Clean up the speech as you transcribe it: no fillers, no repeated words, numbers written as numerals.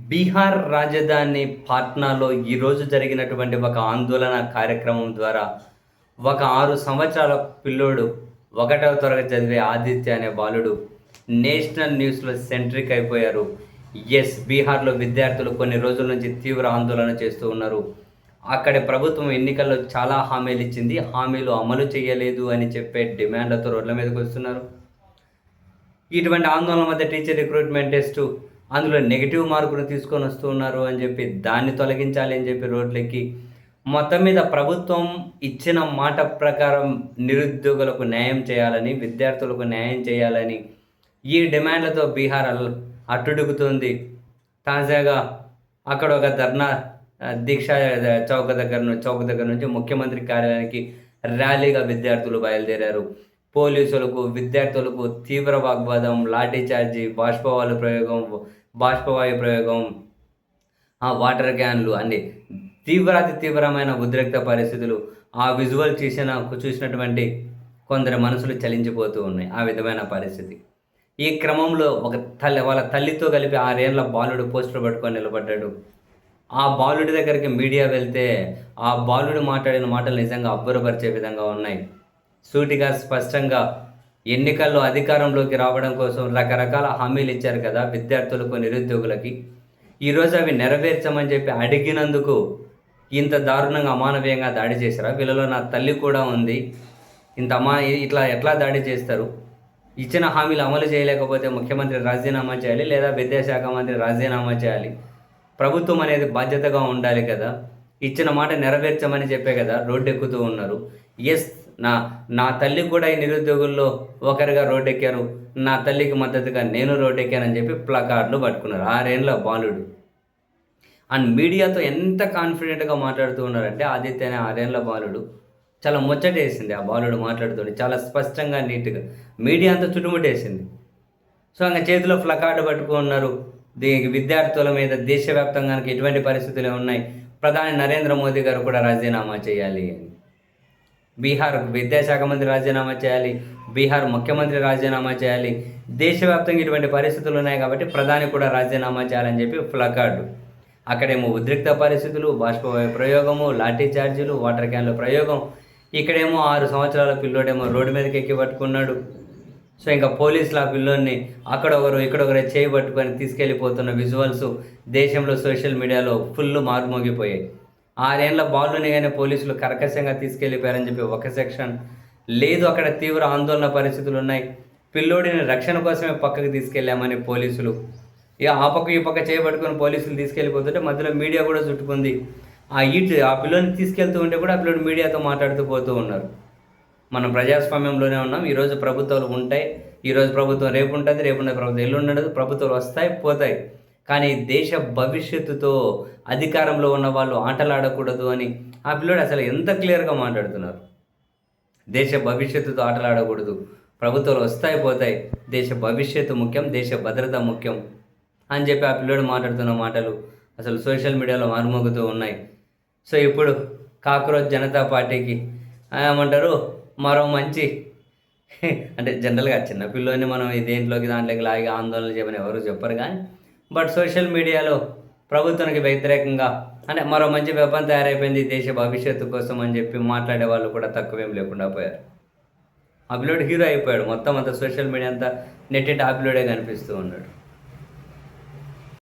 బీహార్ రాజధాని పాట్నాలో ఈరోజు జరిగినటువంటి ఒక ఆందోళన కార్యక్రమం ద్వారా ఒక 6 సంవత్సరాల పిల్లోడు, ఒకటవ తరగతి చదివే ఆదిత్య అనే బాలుడు నేషనల్ న్యూస్‌లో సెంట్రిక్ అయిపోయారు. బీహార్‌లో విద్యార్థులు కొన్ని రోజుల నుంచి తీవ్ర ఆందోళన చేస్తూ ఉన్నారు. అక్కడి ప్రభుత్వం ఎన్నికల్లో చాలా హామీలిచ్చింది. హామీలు అమలు చేయలేదు అని చెప్పే డిమాండ్లతో రోడ్ల మీదకొస్తున్నారు. ఇటువంటి ఆందోళన మధ్య టీచర్ రిక్రూట్మెంట్ టెస్టు, అందులో నెగెటివ్ మార్కులు తీసుకొని వస్తూ ఉన్నారు అని చెప్పి దాన్ని తొలగించాలి అని చెప్పి రోడ్లెక్కి మొత్తం మీద ప్రభుత్వం ఇచ్చిన మాట ప్రకారం నిరుద్యోగులకు న్యాయం చేయాలని, విద్యార్థులకు న్యాయం చేయాలని ఈ డిమాండ్లతో బీహార్ అట్టుడుగుతుంది. తాజాగా అక్కడ ఒక ధర్నా దీక్ష చౌక్ దగ్గర నుంచి ముఖ్యమంత్రి కార్యాలయానికి ర్యాలీగా విద్యార్థులు బయలుదేరారు. పోలీసులకు, విద్యార్థులకు తీవ్ర వాగ్వాదం, లాఠీ చార్జీ, బాష్పవాయు ప్రయోగం, వాటర్ క్యాన్లు అన్ని అతి తీవ్రమైన ఉద్రిక్త పరిస్థితులు. ఆ విజువల్ చూసినటువంటి కొందరి మనసులు చలించిపోతూ ఉన్నాయి. ఆ విధమైన పరిస్థితి. ఈ క్రమంలో వాళ్ళ తల్లితో కలిపి 6 ఏళ్ల బాలుడు పోస్టర్ పట్టుకొని నిలబడ్డాడు. ఆ బాలుడి దగ్గరికి మీడియా వెళ్తే ఆ బాలుడు మాట్లాడిన మాటలు నిజంగా అబ్బురపరిచే విధంగా ఉన్నాయి. సూటిగా, స్పష్టంగా ఎన్నికల్లో అధికారంలోకి రావడం కోసం రకరకాల హామీలు ఇచ్చారు కదా విద్యార్థులకు, నిరుద్యోగులకి. ఈరోజు అవి నెరవేర్చమని చెప్పి అడిగినందుకు ఇంత దారుణంగా, అమానవీయంగా దాడి చేశారా? వీళ్ళలో నా తల్లి కూడా ఉంది. ఇట్లా ఎట్లా దాడి చేస్తారు? ఇచ్చిన హామీలు అమలు చేయలేకపోతే ముఖ్యమంత్రి రాజీనామా చేయాలి, లేదా విద్యాశాఖ మంత్రి రాజీనామా చేయాలి. ప్రభుత్వం అనేది బాధ్యతగా ఉండాలి కదా. ఇచ్చిన మాట నెరవేర్చమని చెప్పే కదా రోడ్డెక్కుతూ ఉన్నారు. నా తల్లి కూడా ఈ నిరుద్యోగుల్లో ఒకరిగా రోడ్డెక్కారు. నా తల్లికి మద్దతుగా నేను రోడ్డెక్కానని చెప్పి ప్లకార్డులు పట్టుకున్నారు. 6 ఏళ్ల బాలుడు. అండ్ మీడియాతో ఎంత కాన్ఫిడెంట్గా మాట్లాడుతూ ఉన్నారంటే ఆదిత్య అనే 6 ఏళ్ల బాలుడు. చాలా ముచ్చటేసింది ఆ బాలుడు మాట్లాడుతూ, చాలా స్పష్టంగా, నీట్గా. మీడియా అంతా చుట్టుముట్టేసింది. సో ఇంకా చేతిలో ప్లకార్డు పట్టుకున్నారు. దీనికి విద్యార్థుల మీద దేశవ్యాప్తంగా ఎటువంటి పరిస్థితులు ఉన్నాయి, ప్రధాని నరేంద్ర మోదీ గారు కూడా రాజీనామా చేయాలి అని, బీహార్ విద్యాశాఖ మంత్రి రాజీనామా చేయాలి, బీహార్ ముఖ్యమంత్రి రాజీనామా చేయాలి, దేశవ్యాప్తంగా ఇటువంటి పరిస్థితులు ఉన్నాయి కాబట్టి ప్రధాని కూడా రాజీనామా చేయాలని చెప్పి ప్లకార్డు. అక్కడేమో ఉద్రిక్త పరిస్థితులు, బాష్పవాయు ప్రయోగము, లాఠీ చార్జీలు, వాటర్ క్యాన్ల ప్రయోగం. ఇక్కడేమో 6 సంవత్సరాల పిల్లోడేమో రోడ్డు మీదకి ఎక్కి పట్టుకున్నాడు. సో ఇంకా పోలీసులు ఆ పిల్లోని అక్కడొకరు ఇక్కడొకరు చేయి పట్టుకొని తీసుకెళ్ళిపోతున్న విజువల్స్ దేశంలో సోషల్ మీడియాలో ఫుల్ మారుమోగిపోయాయి. 6 ఏళ్ల బాలుని కానీ పోలీసులు కర్కశంగా తీసుకెళ్ళిపోయారని చెప్పి ఒక సెక్షన్. లేదు, అక్కడ తీవ్ర ఆందోళన పరిస్థితులు ఉన్నాయి, పిల్లోడిని రక్షణ కోసమే పక్కకు తీసుకెళ్ళామని పోలీసులు. ఆ పక్క ఈ పక్క చేయబట్టుకొని పోలీసులు తీసుకెళ్ళిపోతుంటే మధ్యలో మీడియా కూడా చుట్టుకుంది. ఆ పిల్లోని తీసుకెళ్తూ ఉంటే కూడా ఆ పిల్లోడు మీడియాతో మాట్లాడుతూ పోతూ ఉన్నారు. మనం ప్రజాస్వామ్యంలోనే ఉన్నాం. ఈరోజు ప్రభుత్వాలు ఉంటాయి, ఈరోజు ప్రభుత్వం రేపు ఉంటుంది, రేపున్న ప్రభుత్వం ఎల్లుండి ఉండదు. ప్రభుత్వాలు వస్తాయి, పోతాయి. కానీ దేశ భవిష్యత్తుతో అధికారంలో ఉన్న వాళ్ళు ఆటలాడకూడదు అని ఆ పిల్లోడు అసలు ఎంత క్లియర్గా మాట్లాడుతున్నారు. దేశ భవిష్యత్తుతో ఆటలాడకూడదు, ప్రభుత్వాలు వస్తాయి, పోతాయి, దేశ భవిష్యత్తు ముఖ్యం, దేశ భద్రత ముఖ్యం అని చెప్పి ఆ పిల్లోడు మాట్లాడుతున్న మాటలు అసలు సోషల్ మీడియాలో మారుమోగుతూ ఉన్నాయి. సో ఇప్పుడు కాక్రోచ్ జనతా పార్టీకి ఏమంటారు, మరో మంచి అంటే జనరల్గా చిన్నపిల్లోని మనం దేంట్లోకి దాంట్లోకి లాగి ఆందోళన చేయమని ఎవరు చెప్పరు. కానీ బట్ సోషల్ మీడియాలో ప్రభుత్వానికి వ్యతిరేకంగా అంటే మరో మంచి వెపన్ తయారైపోయింది దేశ భవిష్యత్తు కోసం అని చెప్పి మాట్లాడే వాళ్ళు కూడా తక్కువేం లేకుండా పోయారు. ఆ పిల్లోడు హీరో అయిపోయాడు. మొత్తం అంతా సోషల్ మీడియా అంతా నెట్టింటి ఆ పిల్లోడే కనిపిస్తూ ఉన్నాడు.